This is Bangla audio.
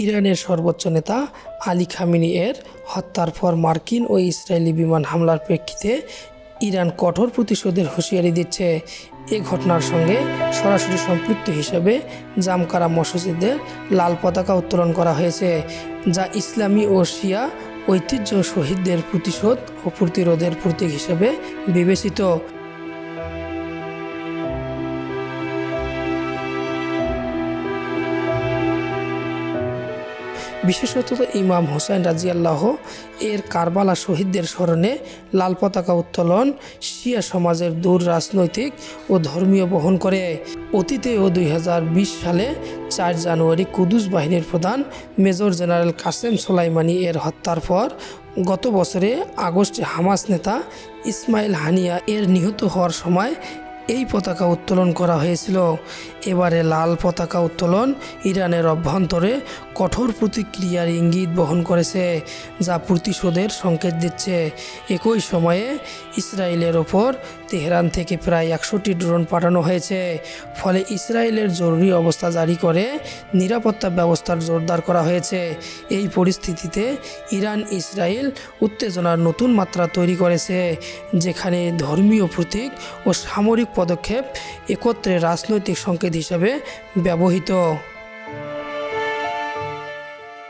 ইরানের সর্বোচ্চ নেতা আলী খামেনি এর হত্যার পর মার্কিন ও ইসরায়েলি বিমান হামলার প্রেক্ষিতে ইরান কঠোর প্রতিশোধের হুঁশিয়ারি দিচ্ছে। এ ঘটনার সঙ্গে সরাসরি সম্পৃক্ত হিসেবে জামকারা মসজিদে লাল পতাকা উত্তোলন করা হয়েছে, যা ইসলামী ও শিয়া ঐতিহ্য শহীদদের প্রতিশোধ ও প্রতিরোধের প্রতীক হিসেবে বিবেচিত। বিশেষত ইমাম হোসেন রাজিয়াল্লাহ এর কারবালা শহীদদের স্মরণে লাল পতাকা উত্তোলন শিয়া সমাজের দূর রাজনৈতিক ও ধর্মীয় বহন করে। অতীতেও 2020 সালে 4 জানুয়ারি কুদস বাহিনীর প্রধান মেজর জেনারেল কাসেম সোলাইমানি এর হত্যার পর গত বছরে আগস্টে হামাস নেতা ইসমাইল হানিয়া এর নিহত হওয়ার সময় এই পতাকা উত্তোলন করা হয়েছিল। এবারে লাল পতাকা উত্তোলন ইরানের অভ্যন্তরে কঠোর প্রতিক্রিয়ার ইঙ্গিত বহন করেছে, যা প্রতিশোধের সংকেত দিচ্ছে। একই সময়ে ইসরায়েলের ওপর তেহরান থেকে প্রায় 100টি ড্রোন পাঠানো হয়েছে, ফলে ইসরায়েলের জরুরি অবস্থা জারি করে নিরাপত্তা ব্যবস্থার জোরদার করা হয়েছে। এই পরিস্থিতিতে ইরান ইসরায়েল উত্তেজনার নতুন মাত্রা তৈরি করেছে, যেখানে ধর্মীয় প্রতীক ও সামরিক পদক্ষেপ একত্রে রাজনৈতিক সংকেত হিসেবে ব্যবহৃত।